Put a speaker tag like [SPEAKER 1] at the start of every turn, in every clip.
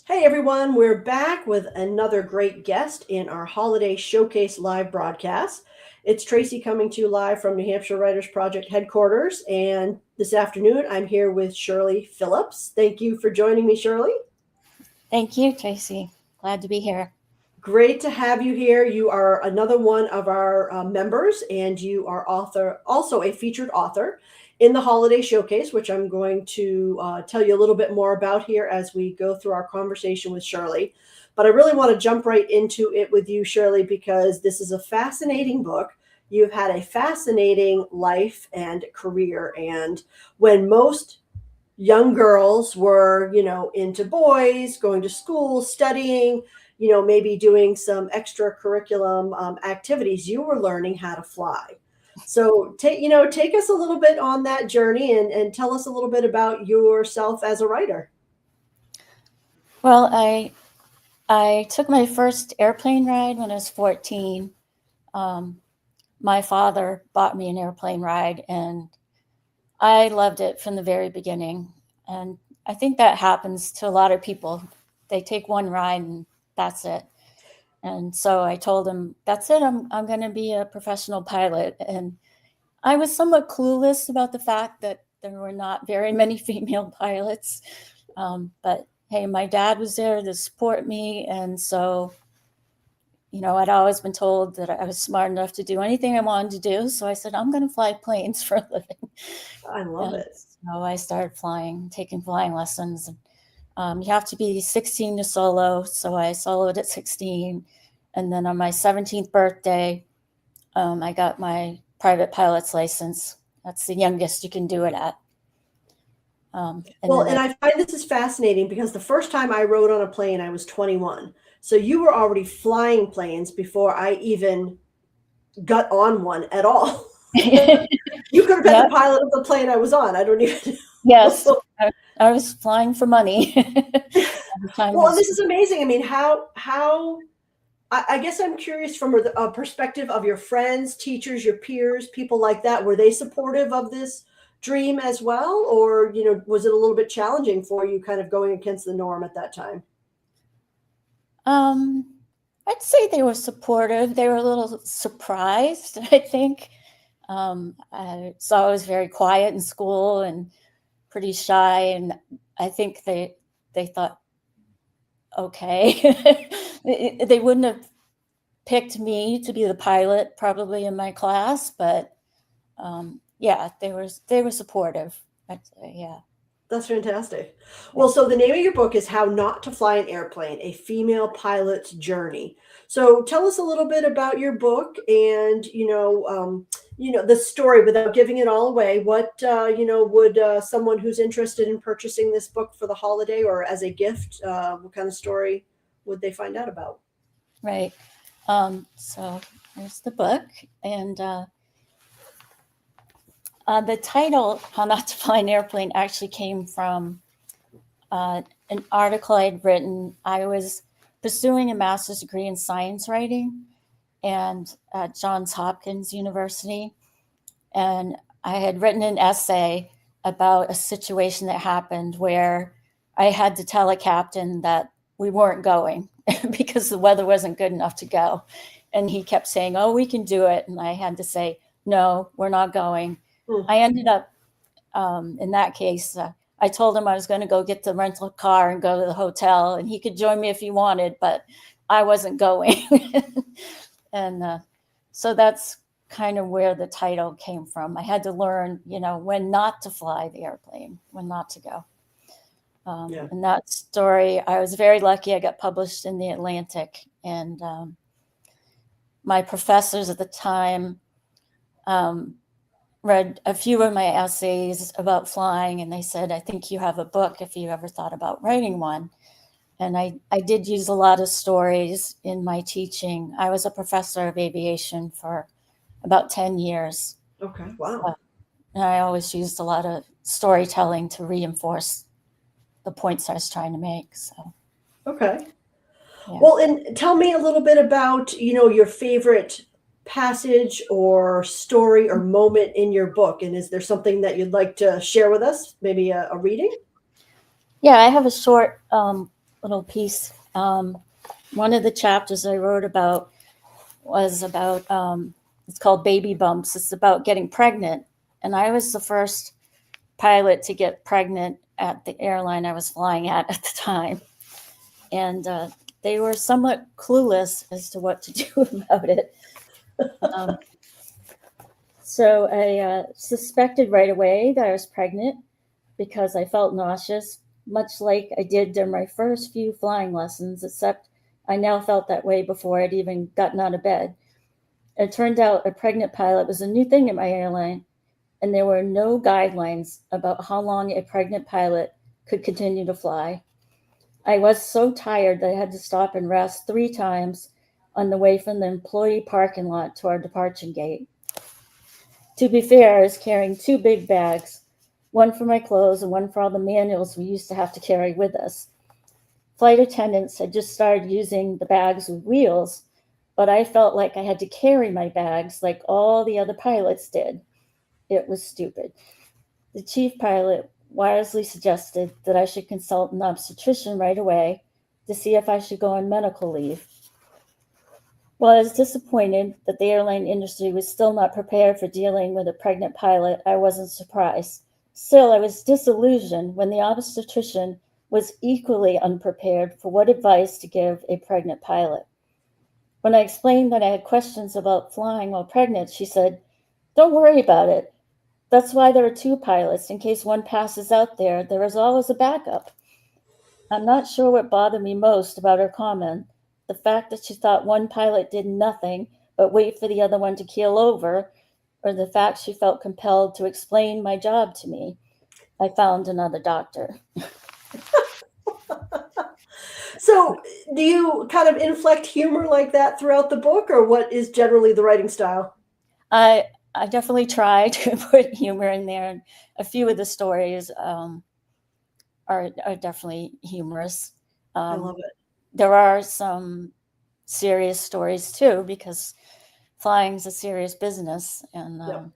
[SPEAKER 1] Hey everyone, we're back with another great guest in our holiday showcase live broadcast. It's Tracy coming to you live from New Hampshire Writers Project headquarters, and this afternoon I'm here with Shirley Phillips. Thank you for joining me, Shirley.
[SPEAKER 2] Thank you, Tracy. Glad to be here.
[SPEAKER 1] Great to have you here. You are another one of our members, and you are also a featured author in the Holiday Showcase, which I'm going to tell you a little bit more about here as we go through our conversation with Shirley. But I really want to jump right into it with you, Shirley, because this is a fascinating book. You've had a fascinating life and career, and when most young girls were, into boys, going to school, studying, maybe doing some extracurriculum activities, you were learning how to fly. So take us a little bit on that journey and tell us a little bit about yourself as a writer.
[SPEAKER 2] Well, I took my first airplane ride when I was 14. Um, my father bought me an airplane ride, and I loved it from the very beginning. And I think that happens to a lot of people. They take one ride and that's it. And so I told him, "That's it. I'm going to be a professional pilot." And I was somewhat clueless about the fact that there were not very many female pilots. But hey, my dad was there to support me. And so, I'd always been told that I was smart enough to do anything I wanted to do. So I said, I'm going to fly planes for a living.
[SPEAKER 1] I love
[SPEAKER 2] And
[SPEAKER 1] it.
[SPEAKER 2] so I started taking flying lessons. You have to be 16 to solo. So I soloed at 16. And then on my 17th birthday, I got my private pilot's license. That's the youngest you can do it at. And
[SPEAKER 1] Well,
[SPEAKER 2] then
[SPEAKER 1] and I find this is fascinating because the first time I rode on a plane, I was 21. So you were already flying planes before I even got on one at all. You could have been
[SPEAKER 2] yeah,
[SPEAKER 1] the pilot of the plane I was on. I don't even
[SPEAKER 2] yes,
[SPEAKER 1] know.
[SPEAKER 2] I was flying for money at the time.
[SPEAKER 1] Well, and this is amazing. I mean, I guess I'm curious from a perspective of your friends, teachers, your peers, people like that. Were they supportive of this dream as well? Or, was it a little bit challenging for you kind of going against the norm at that time?
[SPEAKER 2] Um, I'd say they were supportive. They were a little surprised, I think. So I was very quiet in school and pretty shy, and I think they thought, okay, they wouldn't have picked me to be the pilot probably in my class, but yeah, they were supportive. I'd say, yeah.
[SPEAKER 1] That's fantastic.
[SPEAKER 2] Yeah.
[SPEAKER 1] Well, so the name of your book is How Not to Fly an Airplane, a Female Pilot's Journey. So tell us a little bit about your book and, the story without giving it all away. What, would someone who's interested in purchasing this book for the holiday or as a gift, what kind of story would they find out about?
[SPEAKER 2] Right. So there's the book, and the title "How Not to Fly an Airplane" actually came from an article I'd written. I was pursuing a master's degree in science writing and at Johns Hopkins University. And I had written an essay about a situation that happened where I had to tell a captain that we weren't going because the weather wasn't good enough to go. And he kept saying, "Oh, we can do it." And I had to say, "No, we're not going."
[SPEAKER 1] Hmm.
[SPEAKER 2] I ended up, in that case, I told him I was going to go get the rental car and go to the hotel, and he could join me if he wanted, but I wasn't going. And so that's kind of where the title came from. I had to learn, when not to fly the airplane, when not to go.
[SPEAKER 1] Yeah.
[SPEAKER 2] And that story, I was very lucky. I got published in the Atlantic, and my professors at the time um, read a few of my essays about flying, and they said, "I think you have a book if you ever thought about writing one." And I did use a lot of stories in my teaching. I was a professor of aviation for about 10 years.
[SPEAKER 1] Okay. Wow.
[SPEAKER 2] And I always used a lot of storytelling to reinforce the points I was trying to make. So,
[SPEAKER 1] Okay.
[SPEAKER 2] yeah.
[SPEAKER 1] Well, and tell me a little bit about, your favorite passage or story or moment in your book. And is there something that you'd like to share with us? Maybe a reading?
[SPEAKER 2] Yeah, I have a short little piece. One of the chapters I wrote about was about, it's called Baby Bumps. It's about getting pregnant. And I was the first pilot to get pregnant at the airline I was flying at the time. And they were somewhat clueless as to what to do about it. So I suspected right away that I was pregnant because I felt nauseous, much like I did during my first few flying lessons, except I now felt that way before I'd even gotten out of bed. It turned out a pregnant pilot was a new thing at my airline, and there were no guidelines about how long a pregnant pilot could continue to fly. I was so tired that I had to stop and rest 3 times on the way from the employee parking lot to our departure gate. To be fair, I was carrying 2 big bags, one for my clothes and one for all the manuals we used to have to carry with us. Flight attendants had just started using the bags with wheels, but I felt like I had to carry my bags like all the other pilots did. It was stupid. The chief pilot wisely suggested that I should consult an obstetrician right away to see if I should go on medical leave. While I was disappointed that the airline industry was still not prepared for dealing with a pregnant pilot, I wasn't surprised. Still, I was disillusioned when the obstetrician was equally unprepared for what advice to give a pregnant pilot. When I explained that I had questions about flying while pregnant, she said, "Don't worry about it. That's why there are 2 pilots. In case one passes out there is always a backup." I'm not sure what bothered me most about her comment. The fact that she thought one pilot did nothing but wait for the other one to keel over, or the fact she felt compelled to explain my job to me. I found another doctor.
[SPEAKER 1] So, do you kind of inflect humor like that throughout the book, or what is generally the writing style?
[SPEAKER 2] I definitely try to put humor in there. And a few of the stories are definitely humorous.
[SPEAKER 1] I love it.
[SPEAKER 2] There are some serious stories too, because flying's a serious business. And
[SPEAKER 1] Yep.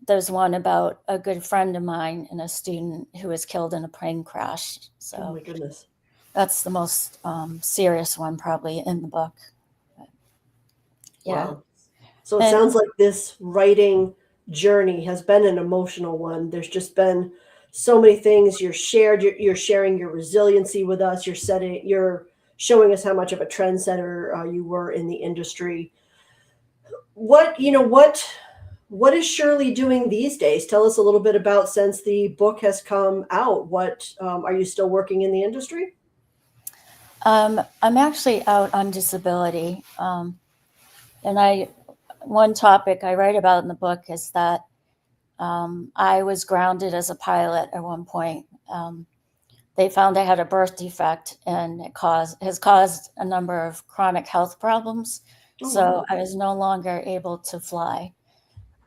[SPEAKER 2] there's one about a good friend of mine and a student who was killed in a plane crash.
[SPEAKER 1] Oh
[SPEAKER 2] So
[SPEAKER 1] my goodness.
[SPEAKER 2] that's the most serious one probably in the book. But, yeah.
[SPEAKER 1] Wow. So it
[SPEAKER 2] And
[SPEAKER 1] sounds like this writing journey has been an emotional one. There's just been so many things you're sharing your resiliency with us. You're showing us how much of a trendsetter you were in the industry. What is Shirley doing these days? Tell us a little bit about, since the book has come out. What are you still working in the industry?
[SPEAKER 2] I'm actually out on disability. And one topic I write about in the book is that I was grounded as a pilot at one point. They found I had a birth defect, and it has caused a number of chronic health problems.
[SPEAKER 1] Oh,
[SPEAKER 2] So
[SPEAKER 1] wow.
[SPEAKER 2] I was no longer able to fly.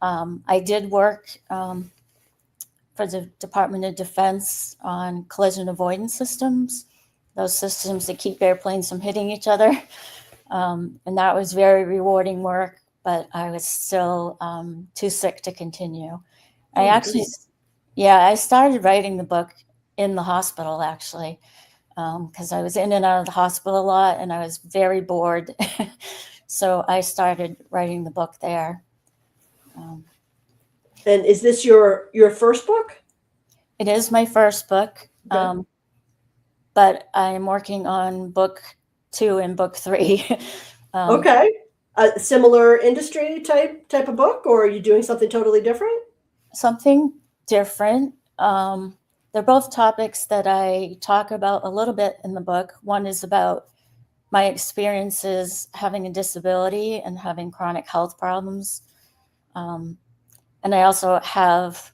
[SPEAKER 2] I did work for the Department of Defense on collision avoidance systems, those systems that keep airplanes from hitting each other. And that was very rewarding work, but I was still too sick to continue.
[SPEAKER 1] Oh
[SPEAKER 2] I
[SPEAKER 1] my
[SPEAKER 2] actually,
[SPEAKER 1] goodness.
[SPEAKER 2] yeah, I started writing the book in the hospital actually, because I was in and out of the hospital a lot and I was very bored. So I started writing the book there.
[SPEAKER 1] And is this your first book?
[SPEAKER 2] It is my first book,
[SPEAKER 1] Okay.
[SPEAKER 2] but I'm working on book 2 and book 3. um,
[SPEAKER 1] Okay. A similar industry type of book, or are you doing something totally different?
[SPEAKER 2] Something different. They're both topics that I talk about a little bit in the book. One is about my experiences having a disability and having chronic health problems. And I also have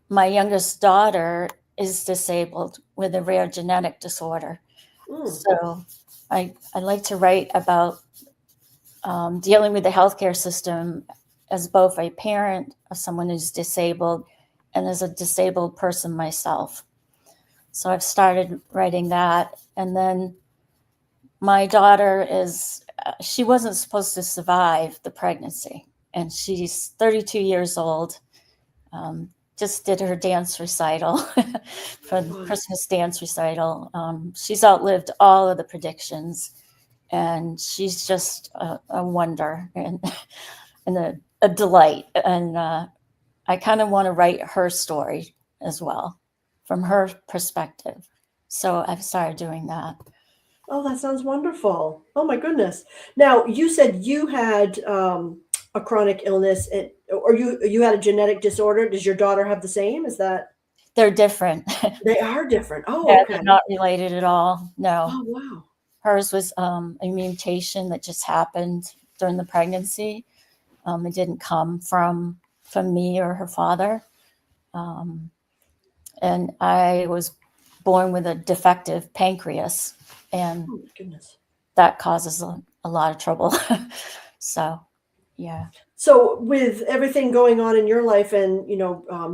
[SPEAKER 2] my youngest daughter is disabled with a rare genetic disorder.
[SPEAKER 1] Mm,
[SPEAKER 2] So I like to write about dealing with the healthcare system as both a parent of someone who's disabled and as a disabled person myself. So I've started writing that. And then my daughter she wasn't supposed to survive the pregnancy. And she's 32 years old, just did her dance recital for the
[SPEAKER 1] Wow.
[SPEAKER 2] Christmas dance recital. She's outlived all of the predictions, and she's just a wonder and and a delight. And I kind of want to write her story as well from her perspective. So I've started doing that.
[SPEAKER 1] Oh, that sounds wonderful. Oh my goodness. Now, you said you had a chronic illness, or you had a genetic disorder. Does your daughter have the same? Is that
[SPEAKER 2] They're different.
[SPEAKER 1] they are different?
[SPEAKER 2] Yeah,
[SPEAKER 1] Oh, okay.
[SPEAKER 2] they're not related at all. No.
[SPEAKER 1] Oh, wow.
[SPEAKER 2] Hers was a mutation that just happened during the pregnancy. It didn't come from me or her father. Um, and I was born with a defective pancreas, and
[SPEAKER 1] Oh my goodness.
[SPEAKER 2] that causes a lot of trouble. So, yeah.
[SPEAKER 1] So, with everything going on in your life, and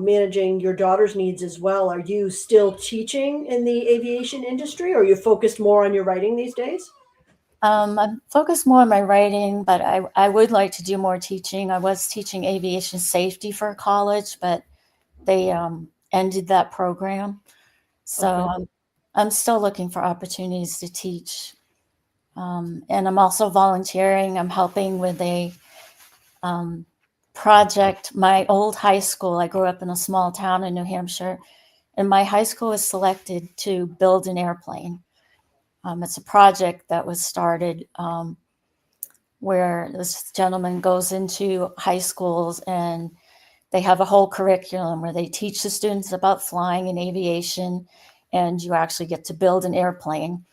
[SPEAKER 1] managing your daughter's needs as well, are you still teaching in the aviation industry, or are you focused more on your writing these days?
[SPEAKER 2] I'm focused more on my writing, but I would like to do more teaching. I was teaching aviation safety for college, but they ended that program. So
[SPEAKER 1] Okay.
[SPEAKER 2] I'm still looking for opportunities to teach. And I'm also volunteering. I'm helping with a project. My old high school, I grew up in a small town in New Hampshire, and my high school was selected to build an airplane. It's a project that was started where this gentleman goes into high schools and they have a whole curriculum where they teach the students about flying and aviation, and you actually get to build an airplane.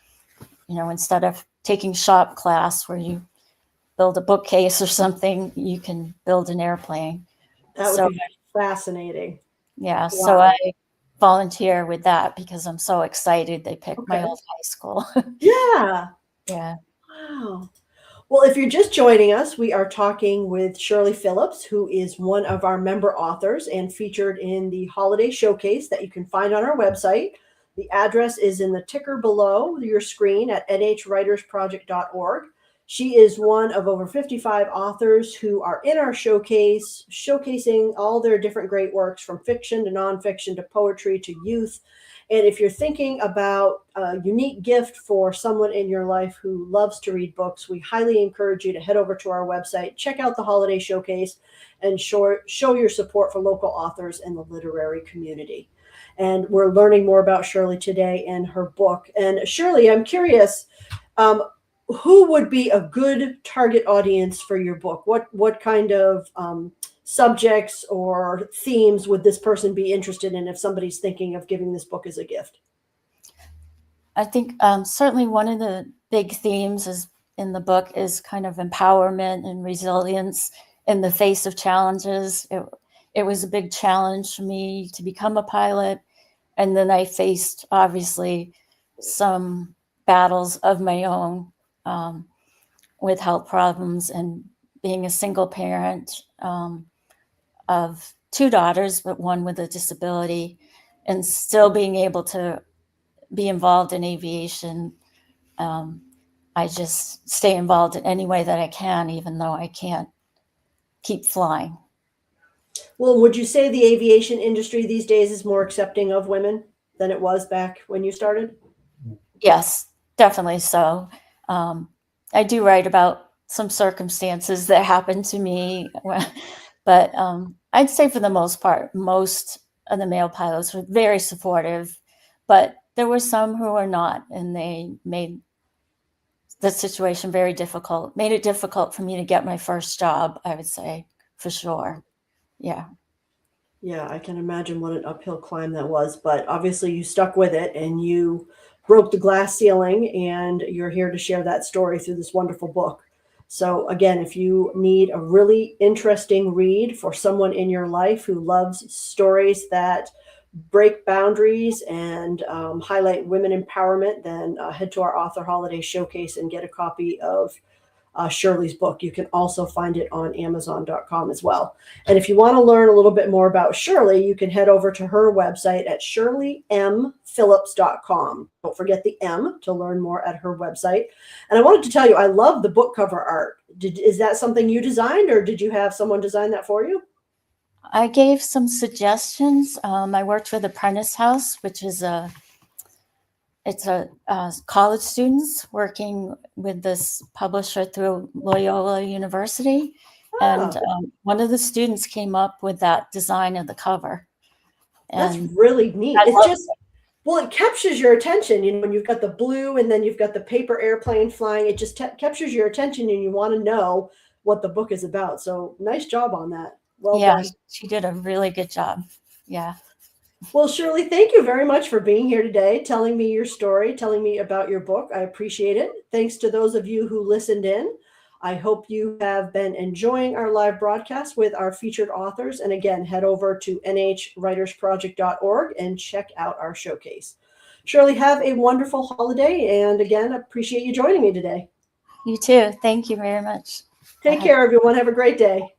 [SPEAKER 2] Instead of taking shop class where you build a bookcase or something, you can build an airplane.
[SPEAKER 1] That would
[SPEAKER 2] So,
[SPEAKER 1] be fascinating.
[SPEAKER 2] yeah, so
[SPEAKER 1] Wow.
[SPEAKER 2] I volunteer with that because I'm so excited they picked my
[SPEAKER 1] Okay.
[SPEAKER 2] old high school.
[SPEAKER 1] Yeah.
[SPEAKER 2] Yeah.
[SPEAKER 1] Wow. Well, if you're just joining us, we are talking with Shirley Phillips, who is one of our member authors and featured in the holiday showcase that you can find on our website. The address is in the ticker below your screen at nhwritersproject.org. She is one of over 55 authors who are in our showcase, showcasing all their different great works from fiction to nonfiction to poetry to youth. And if you're thinking about a unique gift for someone in your life who loves to read books, we highly encourage you to head over to our website, check out the holiday showcase, and show your support for local authors and the literary community. And we're learning more about Shirley today and her book. And Shirley, I'm curious, who would be a good target audience for your book? What kind of subjects or themes would this person be interested in if somebody's thinking of giving this book as a gift?
[SPEAKER 2] I think certainly one of the big themes is in the book is kind of empowerment and resilience in the face of challenges. It was a big challenge for me to become a pilot. And then I faced, obviously, some battles of my own with health problems and being a single parent of two daughters, but one with a disability, and still being able to be involved in aviation. I just stay involved in any way that I can, even though I can't keep flying.
[SPEAKER 1] Well, would you say the aviation industry these days is more accepting of women than it was back when you started?
[SPEAKER 2] Yes, definitely so. I do write about some circumstances that happened to me, but I'd say for the most part, most of the male pilots were very supportive, but there were some who were not, and they made the situation very difficult, made it difficult for me to get my first job, I would say, for sure. Yeah.
[SPEAKER 1] Yeah, I can imagine what an uphill climb that was, but obviously you stuck with it and you broke the glass ceiling, and you're here to share that story through this wonderful book. So, again, if you need a really interesting read for someone in your life who loves stories that break boundaries and highlight women empowerment, then head to our Author Holiday Showcase and get a copy of Shirley's book. You can also find it on Amazon.com as well. And if you want to learn a little bit more about Shirley, you can head over to her website at shirleymphillips.com. Don't forget the M to learn more at her website. And I wanted to tell you, I love the book cover art. Is that something you designed, or did you have someone design that for you?
[SPEAKER 2] I gave some suggestions. I worked with Apprentice House, which is it's a college students working with this publisher through Loyola University. And one of the students came up with that design of the cover.
[SPEAKER 1] That's
[SPEAKER 2] And
[SPEAKER 1] really neat.
[SPEAKER 2] I
[SPEAKER 1] It
[SPEAKER 2] love
[SPEAKER 1] just, well, it captures your attention. You know, when you've got the blue and then you've got the paper airplane flying, it just captures your attention and you want to know what the book is about. So nice job on that. Well
[SPEAKER 2] Yeah,
[SPEAKER 1] done.
[SPEAKER 2] she did a really good job. Yeah.
[SPEAKER 1] Well, Shirley, thank you very much for being here today, telling me your story, telling me about your book. I appreciate it. Thanks to those of you who listened in. I hope you have been enjoying our live broadcast with our featured authors. And again, head over to nhwritersproject.org and check out our showcase. Shirley, have a wonderful holiday. And again, appreciate you joining me today.
[SPEAKER 2] You too. Thank you very much.
[SPEAKER 1] Take care, everyone. Have a great day.